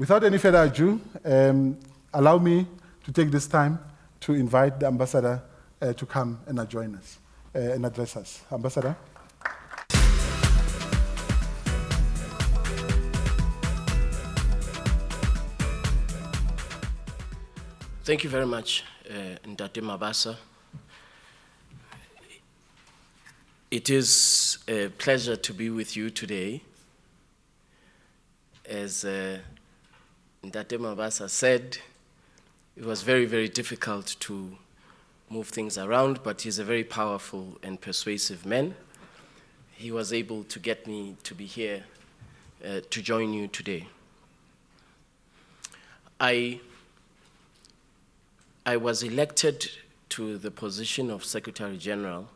Without any further ado, allow me to take this time to invite the ambassador to come and join us and address us. Ambassador. Thank you very much, Ndate Mabasa. It is a pleasure to be with you today. As Ndate Mabasa said, it was very, very difficult to move things around, but he's a very powerful and persuasive man. He was able to get me to be here to join you today. I was elected to the position of Secretary General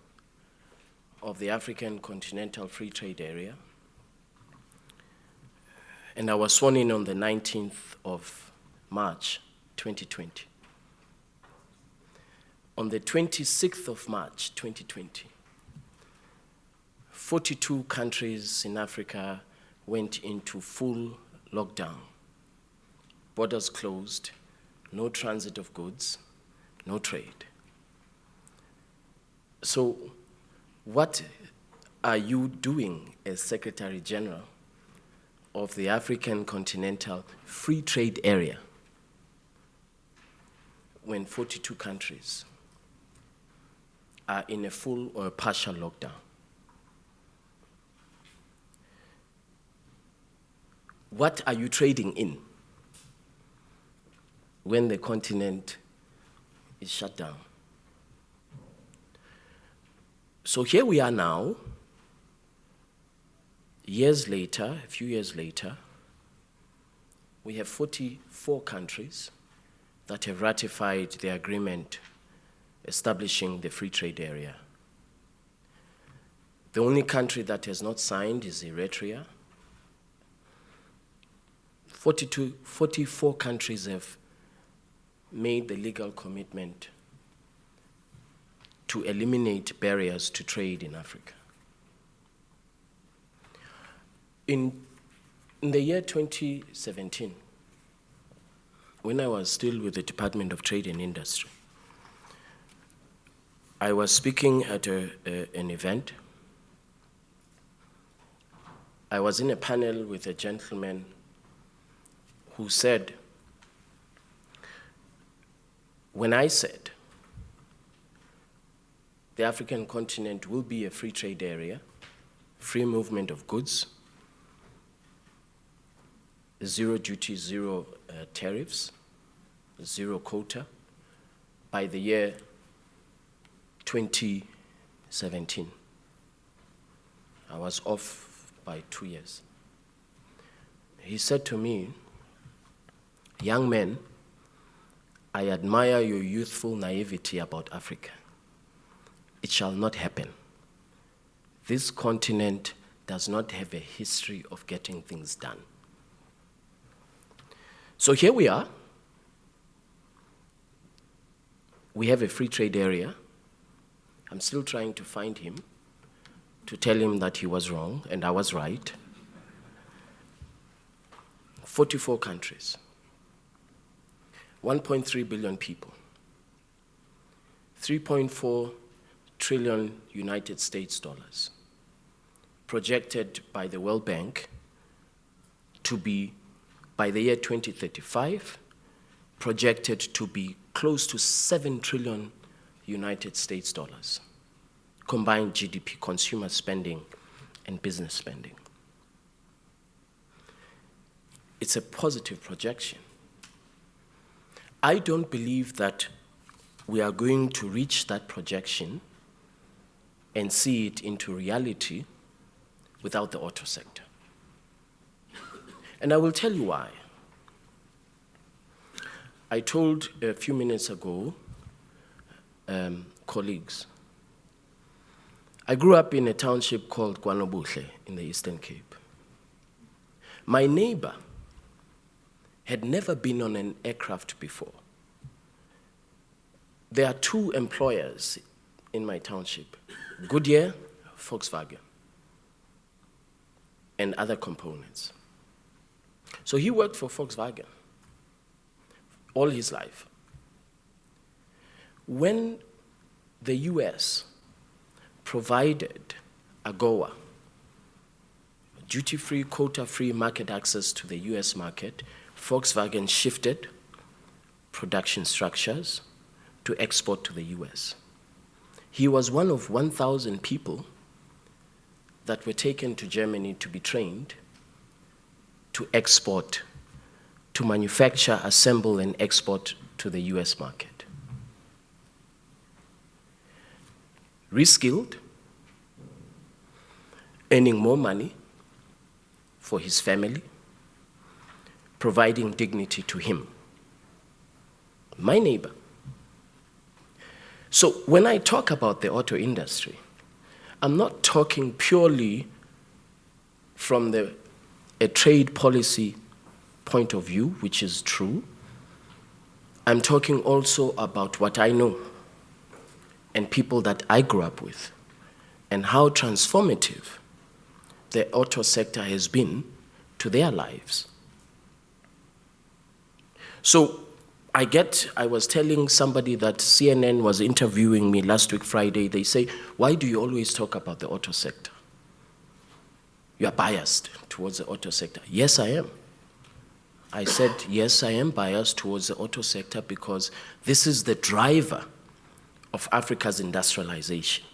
of the African Continental Free Trade Area, and I was sworn in on the 19th of March, 2020. On the 26th of March, 2020, 42 countries in Africa went into full lockdown. Borders closed, no transit of goods, no trade. So what are you doing as Secretary General of the African Continental Free Trade Area when 42 countries are in a full or a partial lockdown? What are you trading in when the continent is shut down? So here we are now, years later, a few years later. We have 44 countries that have ratified the agreement establishing the free trade area. The only country that has not signed is Eritrea. 44 countries have made the legal commitment to eliminate barriers to trade in Africa. In the year 2017, when I was still with the Department of Trade and Industry, I was speaking at an event. I was in a panel with a gentleman who said, when I said the African continent will be a free trade area, free movement of goods, zero duty, zero tariffs, zero quota by the year 2017. I was off by 2 years. He said to me, "Young man, I admire your youthful naivety about Africa. It shall not happen. This continent does not have a history of getting things done." So here we are. We have a free trade area. I'm still trying to find him to tell him that he was wrong and I was right. 44 countries. 1.3 billion people, 3.4 trillion United States dollars, projected by the World Bank to be, by the year 2035, projected to be close to 7 trillion United States dollars, combined GDP, consumer spending, and business spending. It's a positive projection. I don't believe that we are going to reach that projection and see it into reality without the auto sector. And I will tell you why. I told a few minutes ago colleagues, I grew up in a township called Kwanobuhle in the Eastern Cape. My neighbor had never been on an aircraft before. There are 2 employers in my township, Goodyear, Volkswagen, and other components. So he worked for Volkswagen all his life. When the US provided AGOA, duty-free, quota-free market access to the US market, Volkswagen shifted production structures to export to the US. He was one of 1,000 people that were taken to Germany to be trained to export, to manufacture, assemble, and export to the US market. Reskilled, earning more money for his family, providing dignity to him. My neighbor. So when I talk about the auto industry, I'm not talking purely from a trade policy point of view, which is true. I'm talking also about what I know and people that I grew up with and how transformative the auto sector has been to their lives. So I was telling somebody that CNN was interviewing me last week, Friday. They say, why do you always talk about the auto sector? You are biased towards the auto sector. Yes, I am. I said, yes, I am biased towards the auto sector because this is the driver of Africa's industrialization.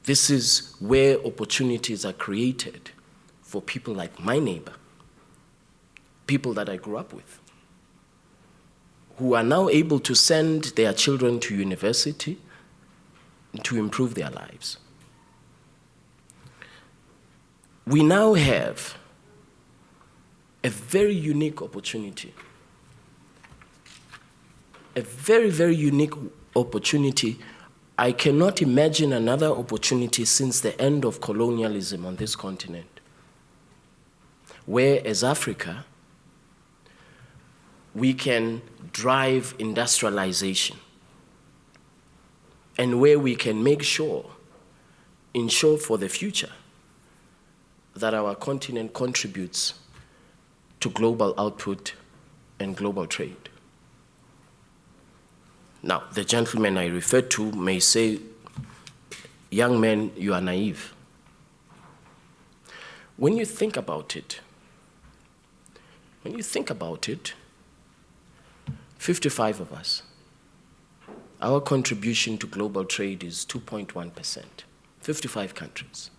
This is where opportunities are created for people like my neighbor, people that I grew up with, who are now able to send their children to university to improve their lives. We now have a very unique opportunity, a very, very unique opportunity. I cannot imagine another opportunity since the end of colonialism on this continent, where as Africa, we can drive industrialization and where we can ensure for the future that our continent contributes to global output and global trade. Now, the gentleman I referred to may say, young men, you are naive. When you think about it, 55 of us, our contribution to global trade is 2.1%, 55 countries.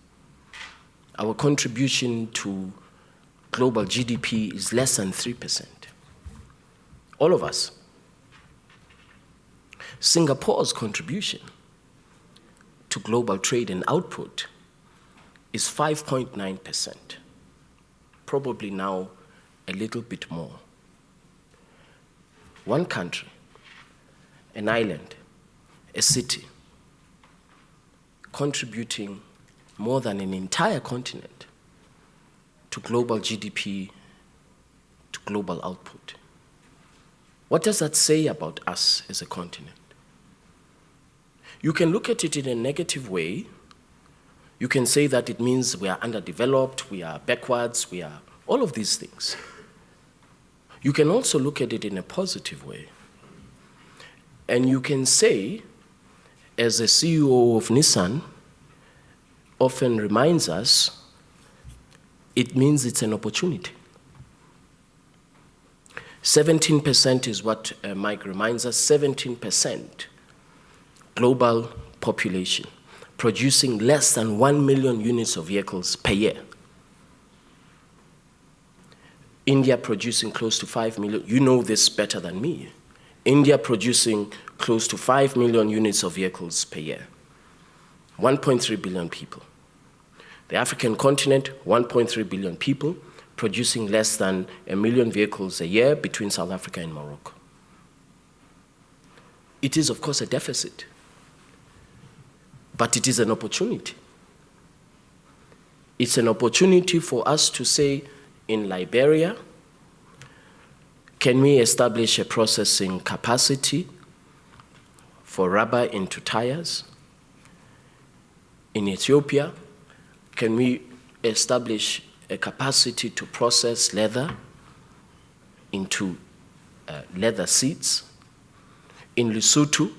Our contribution to global GDP is less than 3%. All of us. Singapore's contribution to global trade and output is 5.9%, probably now a little bit more. One country, an island, a city, contributing more than an entire continent to global GDP, to global output. What does that say about us as a continent? You can look at it in a negative way. You can say that it means we are underdeveloped, we are backwards, we are all of these things. You can also look at it in a positive way. And you can say, as the CEO of Nissan often reminds us, it means it's an opportunity. 17% is what Mike reminds us, 17% global population, producing less than 1 million units of vehicles per year. India producing close to 5 million, you know this better than me. India producing close to 5 million units of vehicles per year. 1.3 billion people. The African continent, 1.3 billion people, producing less than 1 million vehicles a year between South Africa and Morocco. It is, of course, a deficit, but it is an opportunity. It's an opportunity for us to say, in Liberia, can we establish a processing capacity for rubber into tires? In Ethiopia, can we establish a capacity to process leather into leather seats? In Lesotho,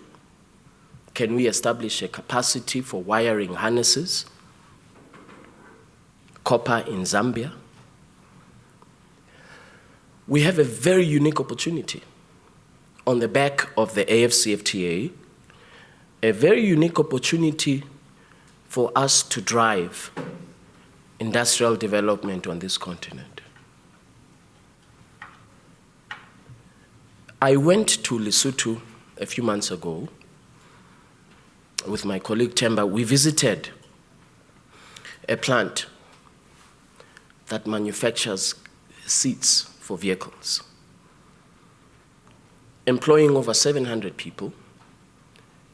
can we establish a capacity for wiring harnesses? Copper in Zambia? We have a very unique opportunity on the back of the AfCFTA, a very unique opportunity for us to drive industrial development on this continent. I went to Lesotho a few months ago with my colleague Temba. We visited a plant that manufactures seats for vehicles, employing over 700 people,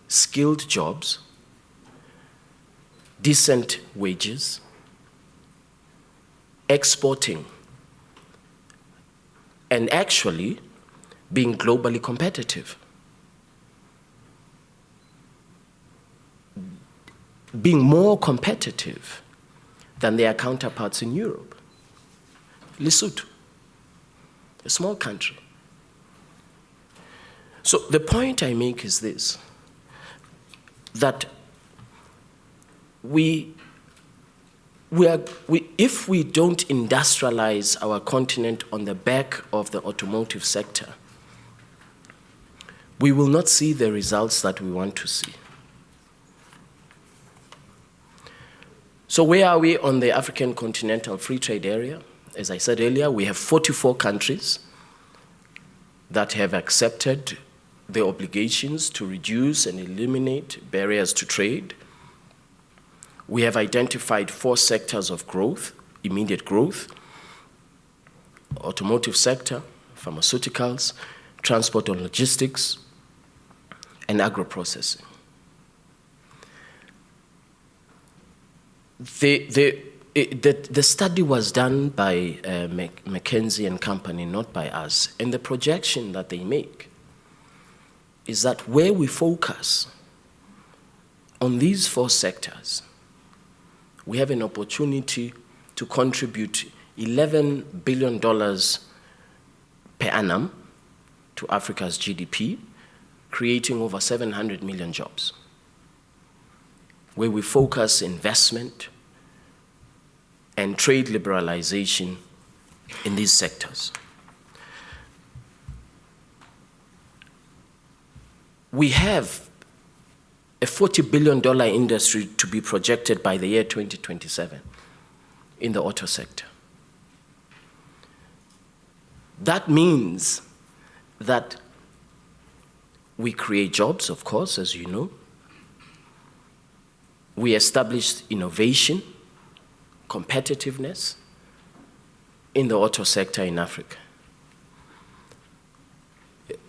skilled jobs, decent wages, exporting, and actually being globally competitive. Being more competitive than their counterparts in Europe. Lesotho, a small country. So the point I make is this, that if we don't industrialize our continent on the back of the automotive sector, we will not see the results that we want to see. So where are we on the African Continental Free Trade Area? As I said earlier, we have 44 countries that have accepted the obligations to reduce and eliminate barriers to trade. We have identified 4 sectors of growth, immediate growth: automotive sector, pharmaceuticals, transport and logistics, and agro-processing. The study was done by McKinsey and Company, not by us, and the projection that they make is that where we focus on these 4 sectors, we have an opportunity to contribute $11 billion per annum to Africa's GDP, creating over 700 million jobs. Where we focus investment and trade liberalization in these sectors. We have a $40 billion industry to be projected by the year 2027 in the auto sector. That means that we create jobs, of course, as you know. We established innovation, competitiveness in the auto sector in Africa.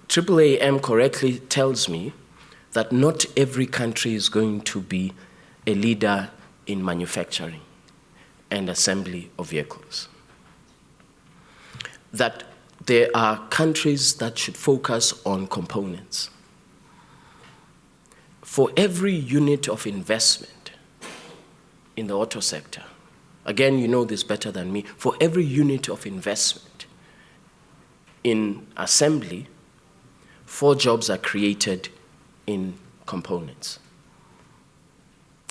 AAAM correctly tells me that not every country is going to be a leader in manufacturing and assembly of vehicles. That there are countries that should focus on components. For every unit of investment in the auto sector, again, you know this better than me, for every unit of investment in assembly, 4 jobs are created in components.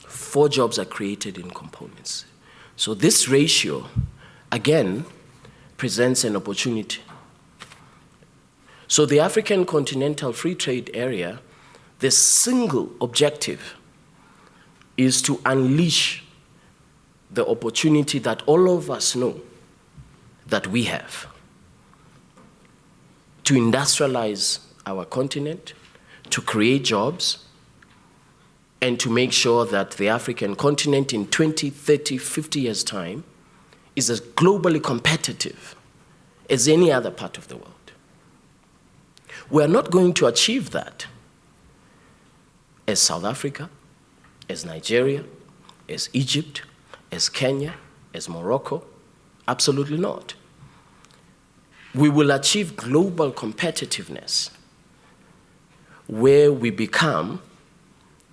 4 jobs are created in components. So this ratio, again, presents an opportunity. So the African Continental Free Trade Area, the single objective is to unleash the opportunity that all of us know that we have to industrialize our continent, to create jobs, and to make sure that the African continent in 20, 30, 50 years' time is as globally competitive as any other part of the world. We are not going to achieve that as South Africa, as Nigeria, as Egypt, as Kenya, as Morocco. Absolutely not. We will achieve global competitiveness where we become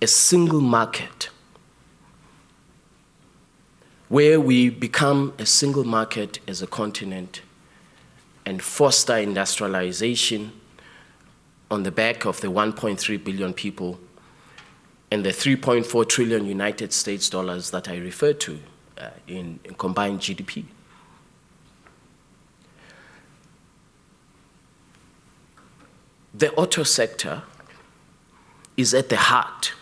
a single market where we become a single market as a continent and foster industrialization on the back of the 1.3 billion people and the 3.4 trillion United States dollars that I referred to in combined GDP. The auto sector is at the heart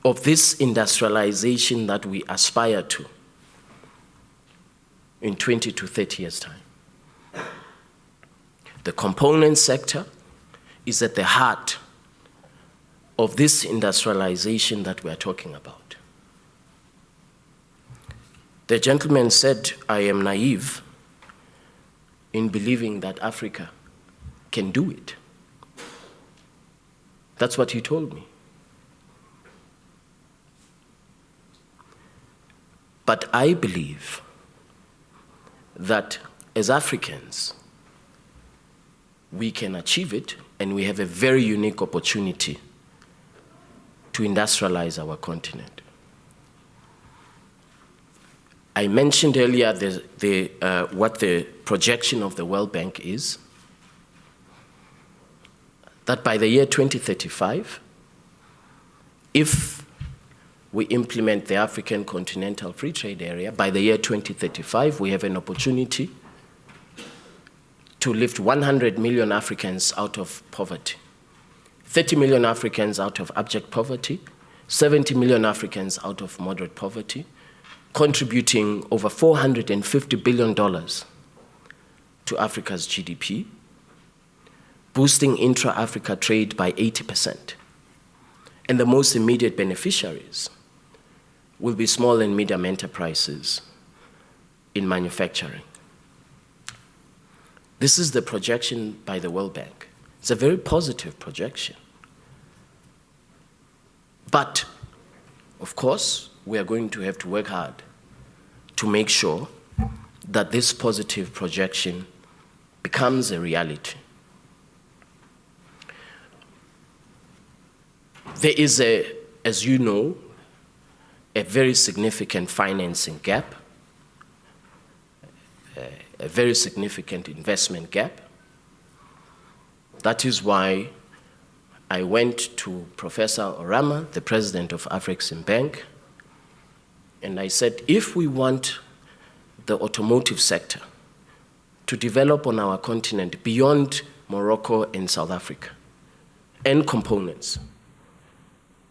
of this industrialization that we aspire to in 20 to 30 years' time. The component sector is at the heart of this industrialization that we are talking about. The gentleman said, I am naive in believing that Africa can do it. That's what he told me. But I believe that as Africans, we can achieve it, and we have a very unique opportunity to industrialize our continent. I mentioned earlier what the projection of the World Bank is, that by the year 2035, if we implement the African Continental Free Trade Area, by the year 2035, we have an opportunity to lift 100 million Africans out of poverty, 30 million Africans out of abject poverty, 70 million Africans out of moderate poverty, contributing over $450 billion to Africa's GDP, boosting intra-Africa trade by 80%. And the most immediate beneficiaries will be small and medium enterprises in manufacturing. This is the projection by the World Bank. It's a very positive projection. But, of course, we are going to have to work hard to make sure that this positive projection becomes a reality. There is, as you know, a very significant financing gap, a very significant investment gap. That is why I went to Professor Orama, the president of AfCFTA, and I said, if we want the automotive sector to develop on our continent beyond Morocco and South Africa and components,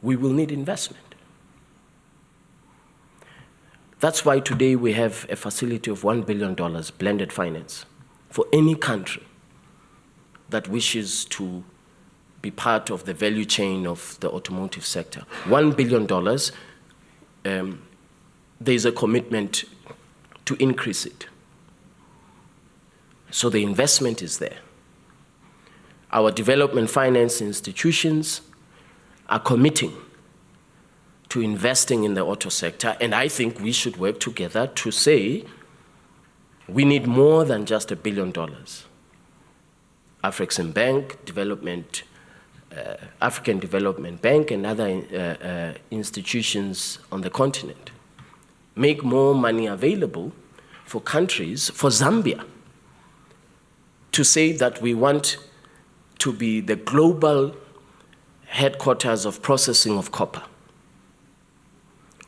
we will need investment. That's why today we have a facility of $1 billion blended finance for any country that wishes to be part of the value chain of the automotive sector. $1 billion, there's a commitment to increase it. So the investment is there. Our development finance institutions are committing to investing in the auto sector, and I think we should work together to say we need more than just $1 billion. AfCFTA, African Development Bank, and other institutions on the continent make more money available for countries, for Zambia, to say that we want to be the global headquarters of processing of copper,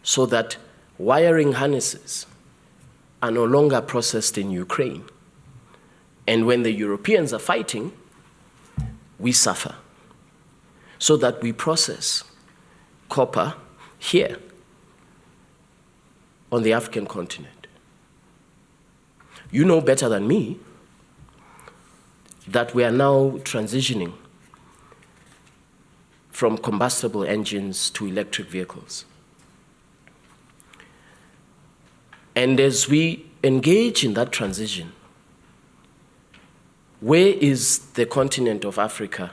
so that wiring harnesses are no longer processed in Ukraine. And when the Europeans are fighting, we suffer, so that we process copper here on the African continent. You know better than me that we are now transitioning from combustible engines to electric vehicles. And as we engage in that transition, where is the continent of Africa?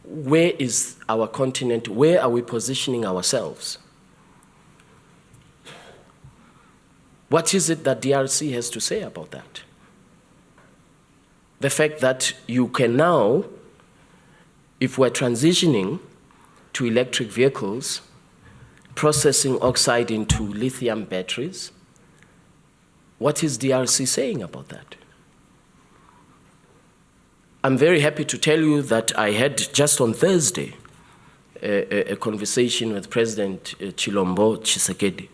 Where is our continent? Where are we positioning ourselves? What is it that DRC has to say about that? The fact that you can now, if we're transitioning to electric vehicles, processing oxide into lithium batteries. What is DRC saying about that? I'm very happy to tell you that I had just on Thursday a conversation with President Chilombo Tshisekedi.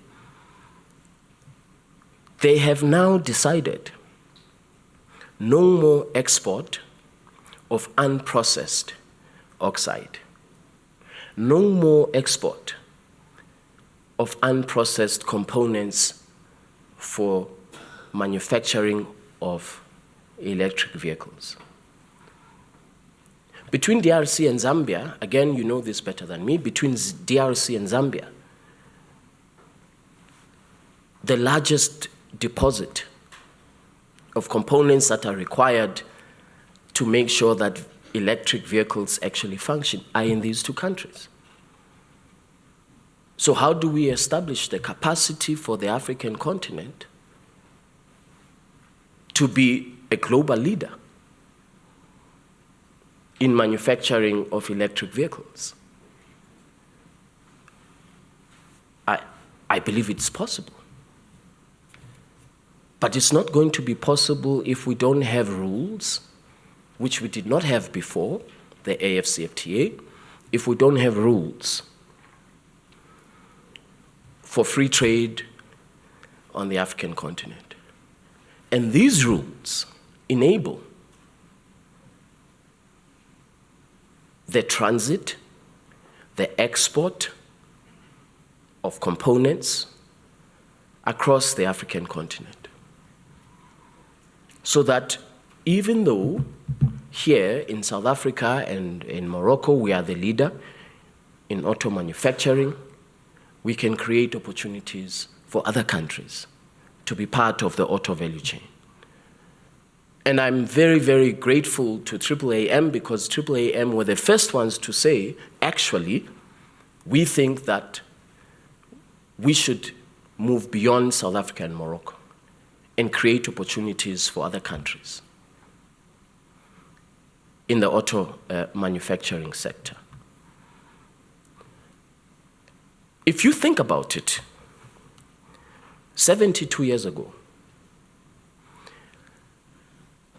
They have now decided no more export of unprocessed oxide, no more export of unprocessed components for manufacturing of electric vehicles. Between DRC and Zambia, again, you know this better than me, between DRC and Zambia, the largest deposit of components that are required to make sure that electric vehicles actually function are in these two countries. So how do we establish the capacity for the African continent to be a global leader in manufacturing of electric vehicles? I believe it's possible. But it's not going to be possible if we don't have rules, which we did not have before, the AfCFTA, if we don't have rules for free trade on the African continent. And these rules enable the transit, the export of components across the African continent. So that even though here in South Africa and in Morocco we are the leader in auto manufacturing, we can create opportunities for other countries to be part of the auto value chain. And I'm very, very grateful to AAAM because AAAM were the first ones to say, actually, we think that we should move beyond South Africa and Morocco and create opportunities for other countries in the auto manufacturing sector. If you think about it, 72 years ago,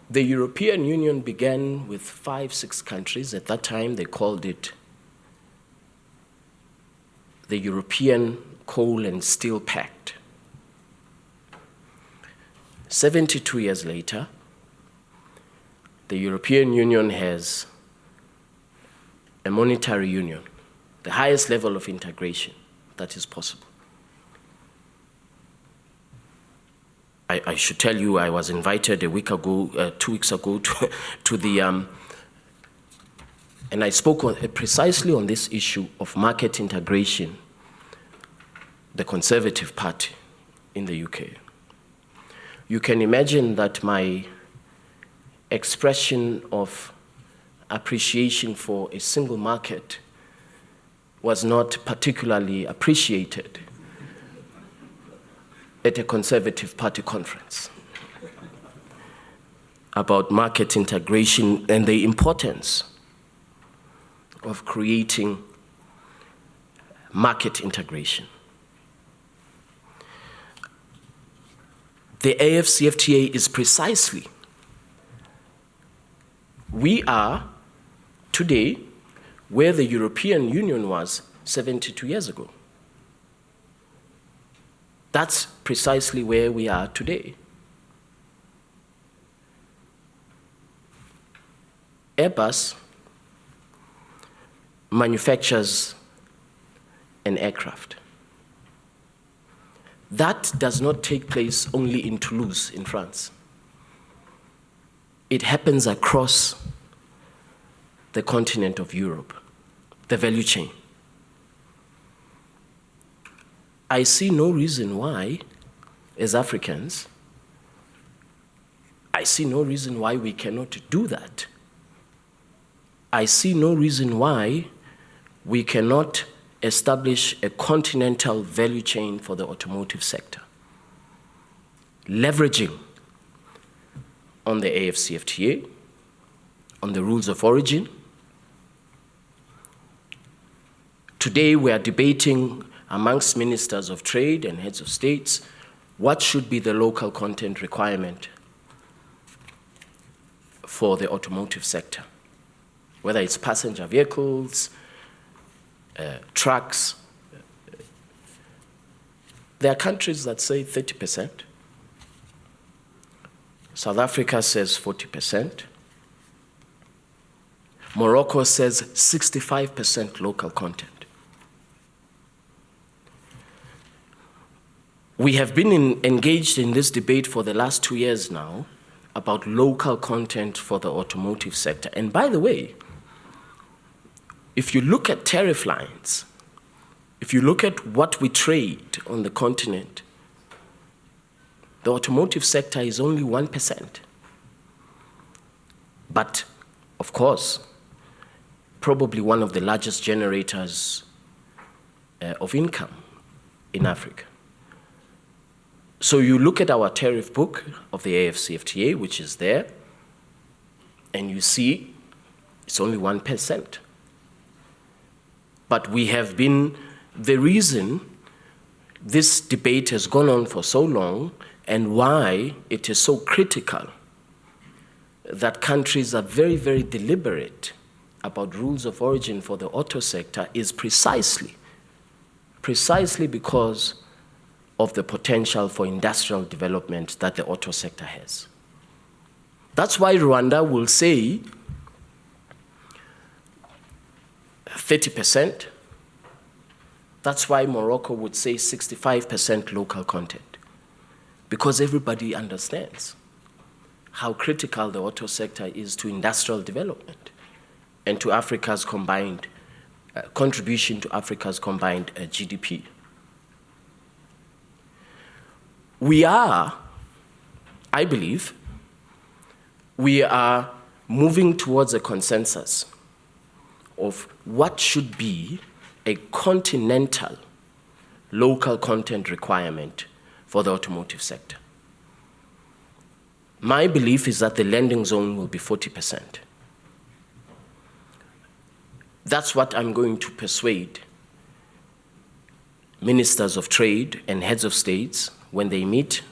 the European Union began with 5, 6 countries. At that time, they called it the European Coal and Steel Pact. 72 years later, the European Union has a monetary union, the highest level of integration that is possible. I should tell you, I was invited a week ago, 2 weeks ago, to the, and I spoke precisely on this issue of market integration, the Conservative Party in the UK. You can imagine that my expression of appreciation for a single market was not particularly appreciated at a Conservative Party conference about market integration and the importance of creating market integration. The AfCFTA is precisely, we are today where the European Union was 72 years ago. That's precisely where we are today. Airbus manufactures an aircraft. That does not take place only in Toulouse, in France. It happens across the continent of Europe, the value chain. I see no reason why, as Africans, I see no reason why we cannot do that. I see no reason why we cannot establish a continental value chain for the automotive sector, leveraging on the AfCFTA, on the rules of origin. Today we are debating amongst ministers of trade and heads of states, what should be the local content requirement for the automotive sector, whether it's passenger vehicles, trucks. There are countries that say 30%. South Africa says 40%. Morocco says 65% local content. We have been engaged in this debate for the last 2 years now about local content for the automotive sector. And by the way, if you look at tariff lines, if you look at what we trade on the continent, the automotive sector is only 1%. But, of course, probably one of the largest generators of income in Africa. So you look at our tariff book of the AfCFTA, which is there, and you see it's only 1%. But we have been, the reason this debate has gone on for so long and why it is so critical that countries are very, very deliberate about rules of origin for the auto sector is precisely because of the potential for industrial development that the auto sector has. That's why Rwanda will say 30%. That's why Morocco would say 65% local content, because everybody understands how critical the auto sector is to industrial development and to Africa's combined contribution to Africa's combined GDP. We are, I believe, we are moving towards a consensus of what should be a continental local content requirement for the automotive sector. My belief is that the landing zone will be 40%. That's what I'm going to persuade ministers of trade and heads of states when they meet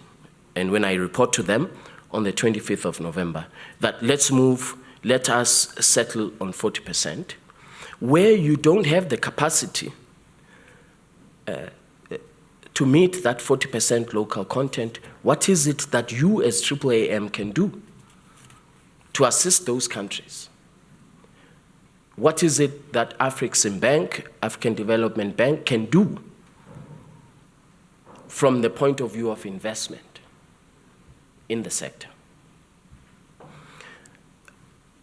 and when I report to them on the 25th of November, that let us settle on 40%. Where you don't have the capacity to meet that 40% local content, what is it that you as AAAM can do to assist those countries? What is it that African Development Bank, can do from the point of view of investment in the sector?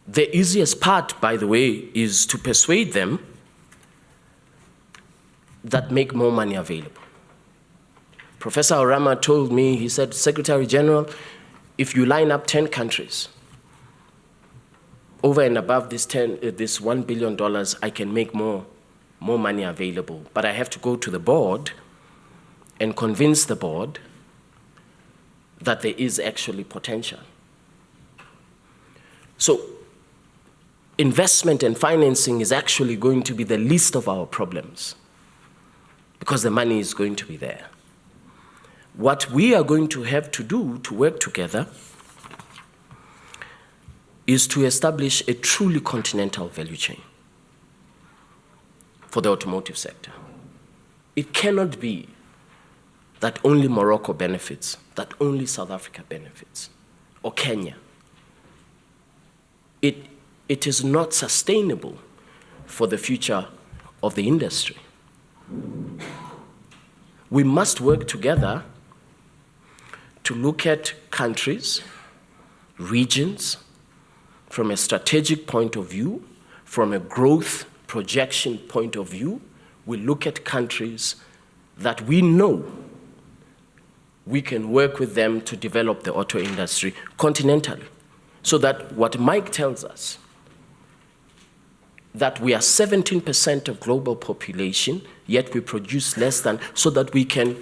The easiest part, by the way, is to persuade them that make more money available. Professor Orama told me, he said, Secretary General, if you line up 10 countries, over and above this $1 billion, I can make more money available. But I have to go to the board and convince the board that there is actually potential. So investment and financing is actually going to be the least of our problems because the money is going to be there. What we are going to have to do to work together is to establish a truly continental value chain for the automotive sector. It cannot be that only Morocco benefits, that only South Africa benefits, or Kenya. It is not sustainable for the future of the industry. We must work together to look at countries, regions, from a strategic point of view, from a growth projection point of view. We look at countries that we know we can work with them to develop the auto industry continentally. So that what Mike tells us, that we are 17% of global population, yet we produce less than, so that we can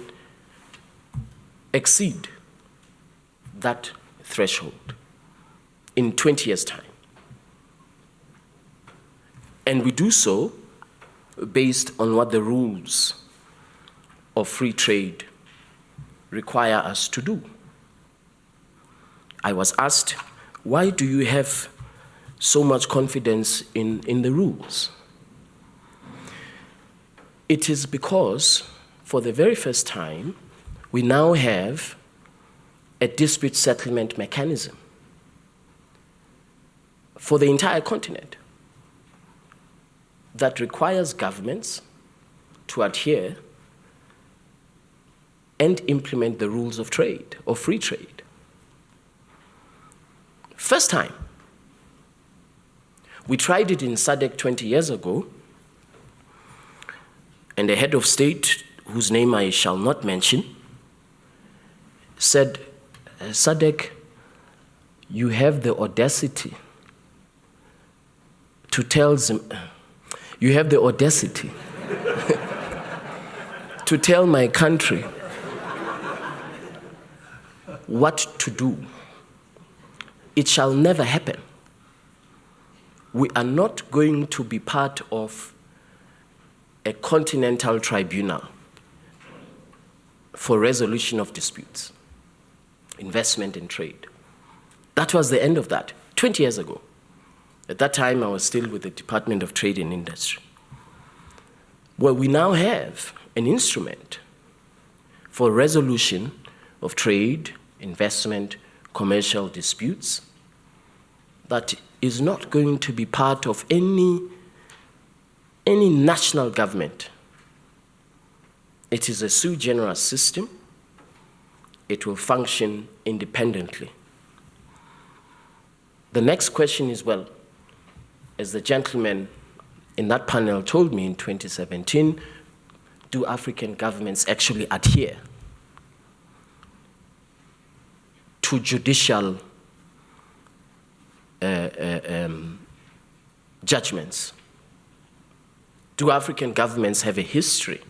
exceed that threshold in 20 years' time. And we do so based on what the rules of free trade require us to do? I was asked, why do you have so much confidence in the rules? It is because, for the very first time, we now have a dispute settlement mechanism for the entire continent that requires governments to adhere and implement the rules of trade, or free trade. First time. We tried it in SADC 20 years ago, and the head of state, whose name I shall not mention, said, SADC, you have the audacity to tell to tell my country what to do. It shall never happen. We are not going to be part of a continental tribunal for resolution of disputes, investment and trade. That was the end of that, 20 years ago. At that time, I was still with the Department of Trade and Industry. Well, we now have an instrument for resolution of trade, investment, commercial disputes that is not going to be part of any national government. It is a sui generis system. It will function independently. The next question is, well, as the gentleman in that panel told me in 2017, do African governments actually adhere to judicial judgments? Do African governments have a history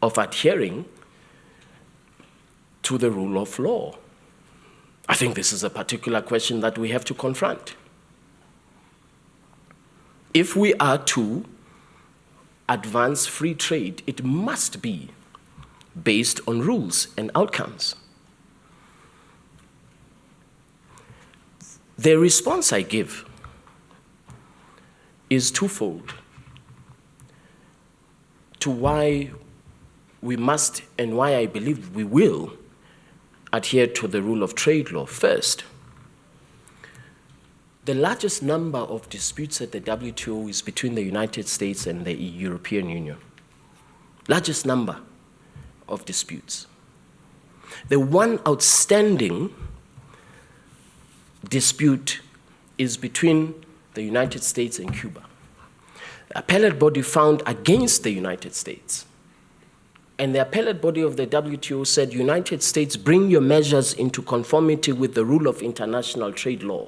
of adhering to the rule of law? I think this is a particular question that we have to confront. If we are to advance free trade, it must be based on rules and outcomes. The response I give is twofold to why we must and why I believe we will adhere to the rule of trade law. First, the largest number of disputes at the WTO is between the United States and the European Union. Largest number of disputes. The one outstanding dispute is between the United States and Cuba. The appellate body found against the United States. And the appellate body of the WTO said, United States, bring your measures into conformity with the rule of international trade law.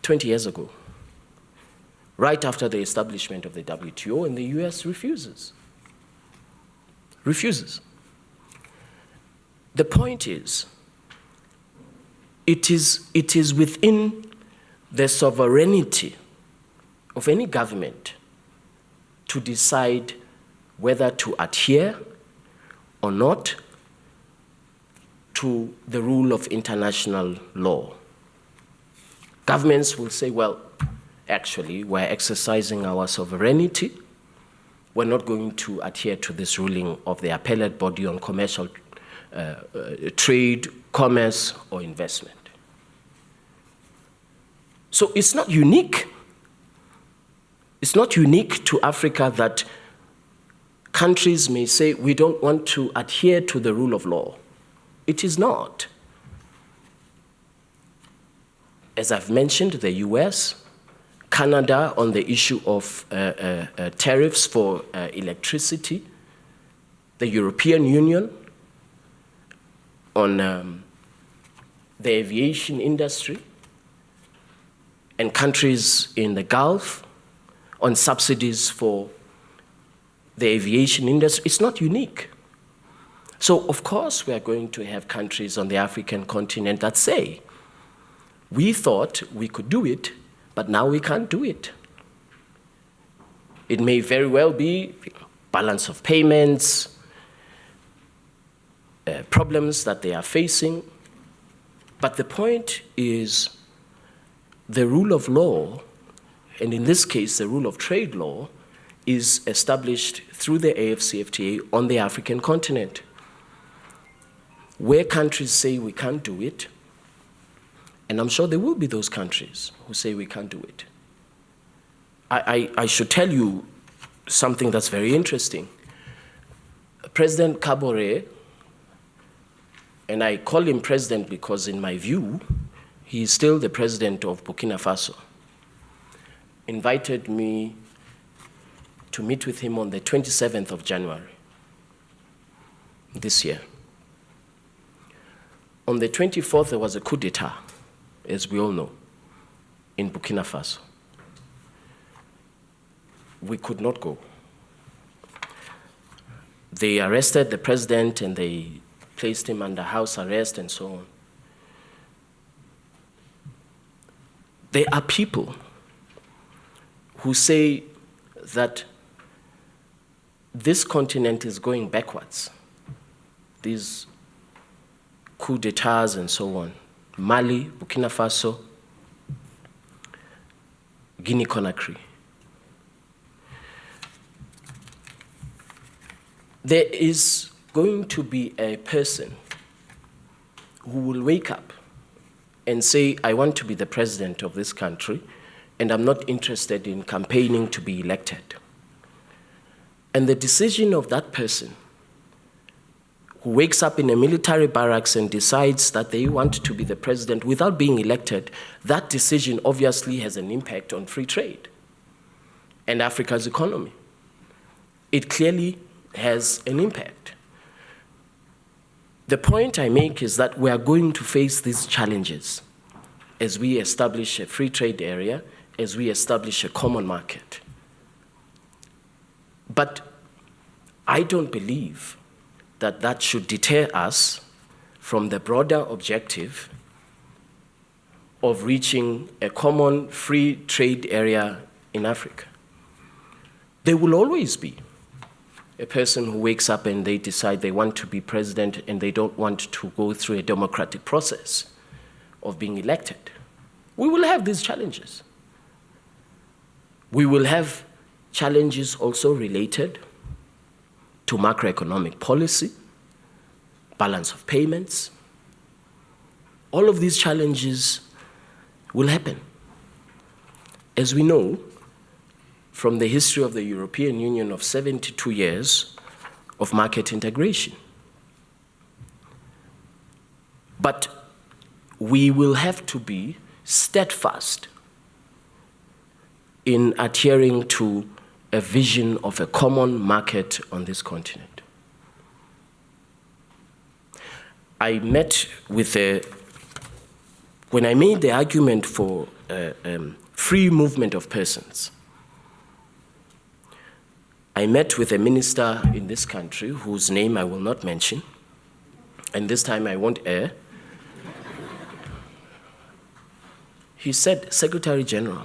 20 years ago, right after the establishment of the WTO, and the US refuses. Refuses. The point is, it is within the sovereignty of any government to decide whether to adhere or not to the rule of international law. Governments will say, well, actually, we're exercising our sovereignty. We're not going to adhere to this ruling of the appellate body on commercial trade, commerce, or investment. So it's not unique. It's not unique to Africa that countries may say, we don't want to adhere to the rule of law. It is not. As I've mentioned, the US, Canada on the issue of tariffs for electricity, the European Union on the aviation industry, and countries in the Gulf on subsidies for the aviation industry. It's not unique. So, of course, we are going to have countries on the African continent that say, we thought we could do it, but now we can't do it. It may very well be balance of payments, problems that they are facing. But the point is the rule of law, and in this case, the rule of trade law, is established through the AfCFTA on the African continent. Where countries say we can't do it, and I'm sure there will be those countries who say we can't do it. I should tell you something that's very interesting. President Kabore, and I call him president because in my view, he is still the president of Burkina Faso, invited me to meet with him on the 27th of January this year. On the 24th, there was a coup d'etat, as we all know, in Burkina Faso. We could not go. They arrested the president and they placed him under house arrest and so on. There are people who say that this continent is going backwards. These coup d'etats and so on. Mali, Burkina Faso, Guinea-Conakry. There is going to be a person who will wake up and say, I want to be the president of this country, and I'm not interested in campaigning to be elected. And the decision of that person who wakes up in a military barracks and decides that they want to be the president without being elected, that decision obviously has an impact on free trade and Africa's economy. It clearly has an impact. The point I make is that we are going to face these challenges as we establish a free trade area, as we establish a common market. But I don't believe that that should deter us from the broader objective of reaching a common free trade area in Africa. There will always be a person who wakes up and they decide they want to be president and they don't want to go through a democratic process of being elected. We will have these challenges. We will have challenges also related to macroeconomic policy, balance of payments. All of these challenges will happen. As we know, from the history of the European Union of 72 years of market integration. But we will have to be steadfast in adhering to a vision of a common market on this continent. I met with when I made the argument for free movement of persons, I met with a minister in this country whose name I will not mention, and this time I won't air. He said, Secretary General,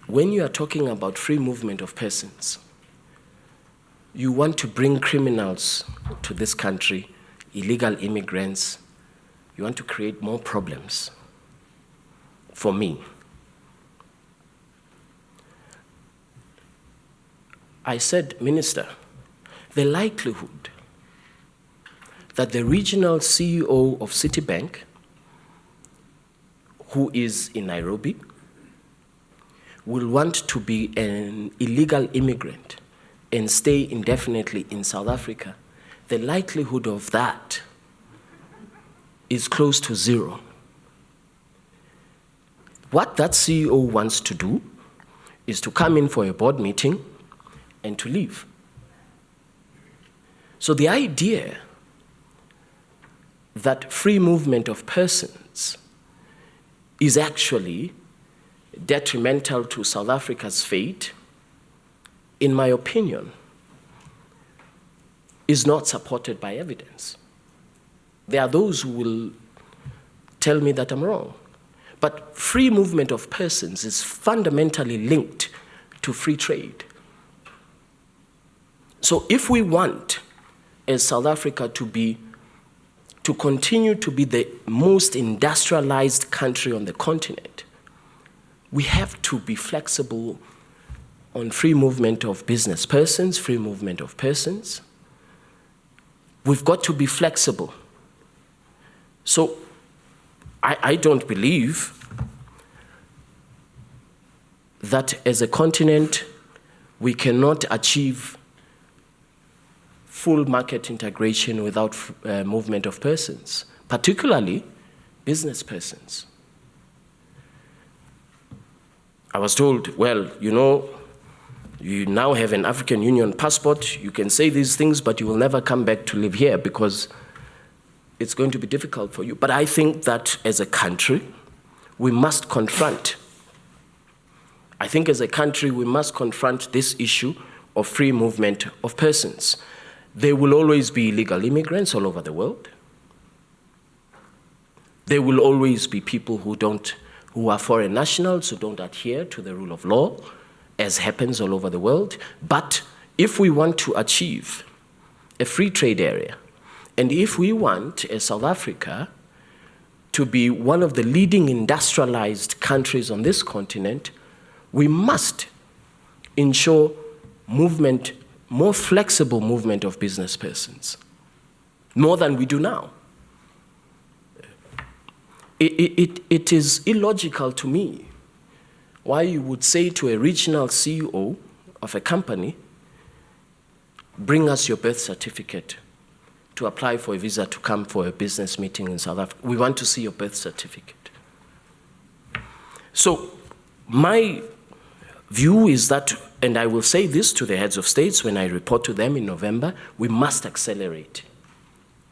when you are talking about free movement of persons, you want to bring criminals to this country, illegal immigrants, you want to create more problems for me. I said, Minister, the likelihood that the regional CEO of Citibank, who is in Nairobi, will want to be an illegal immigrant and stay indefinitely in South Africa, the likelihood of that is close to zero. What that CEO wants to do is to come in for a board meeting and to leave. So the idea that free movement of persons is actually detrimental to South Africa's fate, in my opinion, is not supported by evidence. There are those who will tell me that I'm wrong. But free movement of persons is fundamentally linked to free trade. So if we want, as South Africa, to continue to be the most industrialized country on the continent, we have to be flexible on free movement of business persons, free movement of persons. We've got to be flexible. So I don't believe that as a continent, we cannot achieve full market integration without movement of persons, particularly business persons. I was told, well, you know, you now have an African Union passport, you can say these things, but you will never come back to live here because it's going to be difficult for you. But I think that as a country, we must confront. I think as a country, we must confront this issue of free movement of persons. There will always be illegal immigrants all over the world. There will always be people who are foreign nationals, who don't adhere to the rule of law, as happens all over the world. But if we want to achieve a free trade area, and if we want, as South Africa, to be one of the leading industrialized countries on this continent, we must ensure movement, more flexible movement of business persons, more than we do now. It is illogical to me why you would say to a regional CEO of a company, bring us your birth certificate to apply for a visa to come for a business meeting in South Africa. We want to see your birth certificate. So my view is that, and I will say this to the heads of states when I report to them in November, we must accelerate.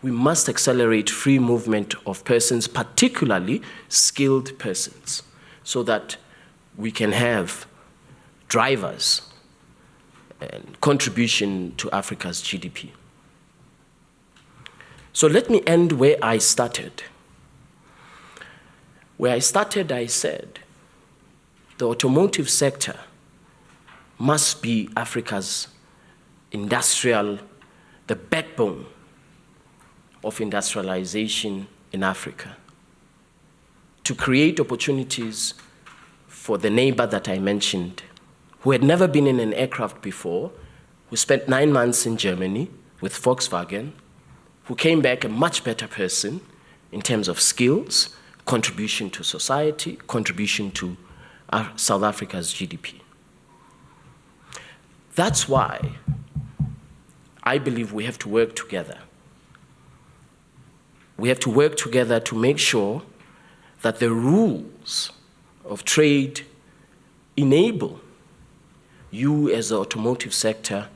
We must accelerate free movement of persons, particularly skilled persons, so that we can have drivers and contribution to Africa's GDP. So let me end where I started. Where I started, I said, the automotive sector must be Africa's the backbone of industrialization in Africa, to create opportunities for the neighbor that I mentioned, who had never been in an aircraft before, who spent 9 months in Germany with Volkswagen, who came back a much better person in terms of skills, contribution to society, contribution to South Africa's GDP. That's why I believe we have to work together. We have to work together to make sure that the rules of trade enable you as the automotive sector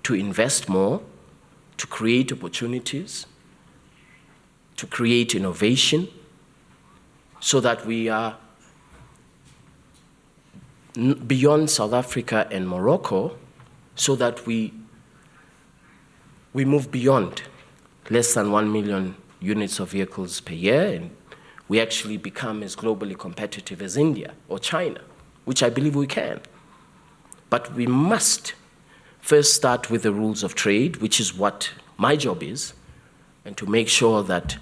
to invest more, to create opportunities, to create innovation, so that we are beyond South Africa and Morocco, so that we move beyond less than 1 million units of vehicles per year, and we actually become as globally competitive as India or China, which I believe we can. But we must first start with the rules of trade, which is what my job is, and to make sure that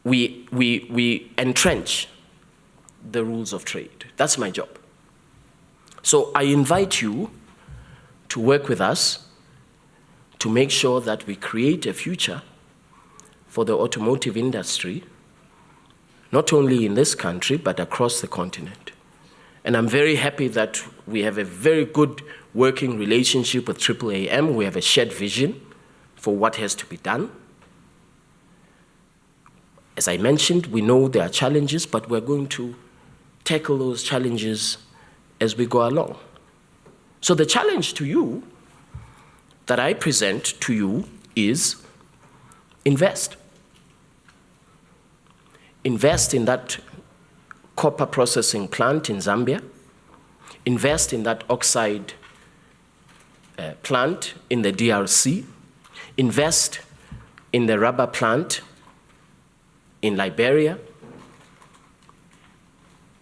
we entrench the rules of trade. That's my job. So I invite you to work with us to make sure that we create a future for the automotive industry, not only in this country, but across the continent. And I'm very happy that we have a very good working relationship with AAAM. We have a shared vision for what has to be done. As I mentioned, we know there are challenges, but we're going to tackle those challenges as we go along. So the challenge to you that I present to you is invest. Invest in that copper processing plant in Zambia. Invest in that oxide plant in the DRC. Invest in the rubber plant in Liberia.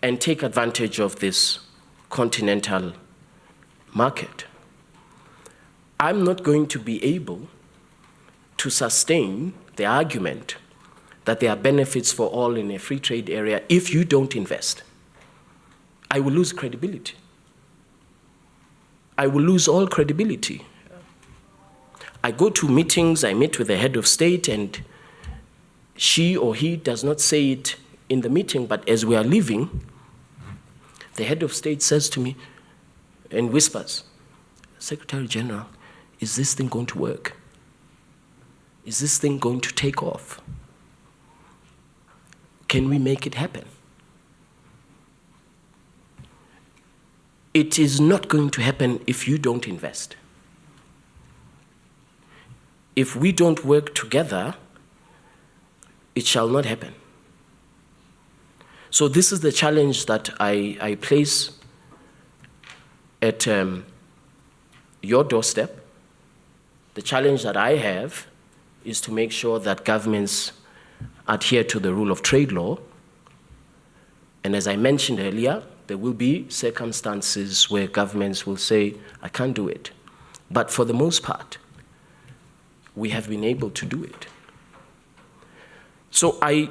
And take advantage of this continental market. I'm not going to be able to sustain the argument that there are benefits for all in a free trade area if you don't invest. I will lose credibility. I will lose all credibility. I go to meetings, I meet with the head of state, and she or he does not say it in the meeting, but as we are leaving, the head of state says to me and whispers, Secretary General, is this thing going to work? Is this thing going to take off? Can we make it happen? It is not going to happen if you don't invest. If we don't work together, it shall not happen. So this is the challenge that I place at your doorstep. The challenge that I have is to make sure that governments adhere to the rule of trade law. And as I mentioned earlier, there will be circumstances where governments will say, I can't do it. But for the most part, we have been able to do it. So I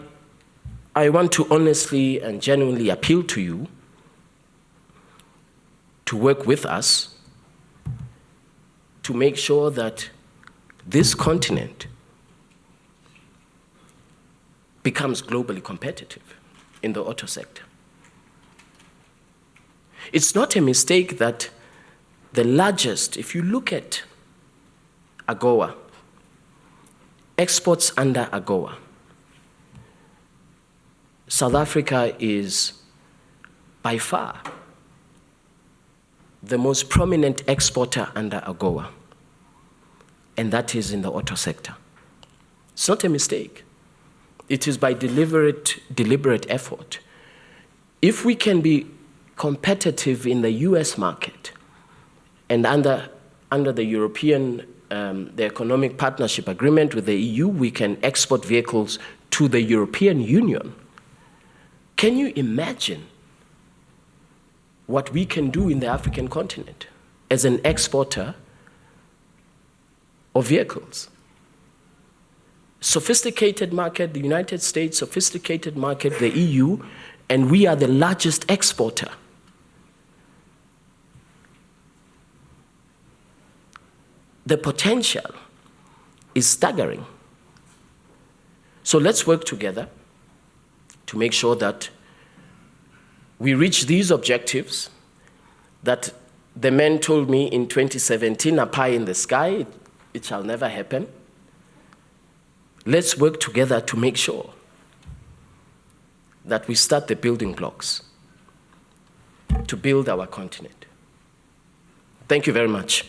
want to honestly and genuinely appeal to you to work with us to make sure that this continent becomes globally competitive in the auto sector. It's not a mistake that the largest, if you look at AGOA, exports under AGOA, South Africa is by far the most prominent exporter under AGOA, and that is in the auto sector. It's not a mistake. It is by deliberate effort. If we can be competitive in the US market and under the European, the Economic Partnership Agreement with the EU, we can export vehicles to the European Union. Can you imagine what we can do in the African continent as an exporter of vehicles? Sophisticated market, the United States, sophisticated market, the EU, and we are the largest exporter. The potential is staggering. So let's work together to make sure that we reach these objectives that the men told me in 2017, a pie in the sky, it shall never happen. Let's work together to make sure that we start the building blocks to build our continent. Thank you very much.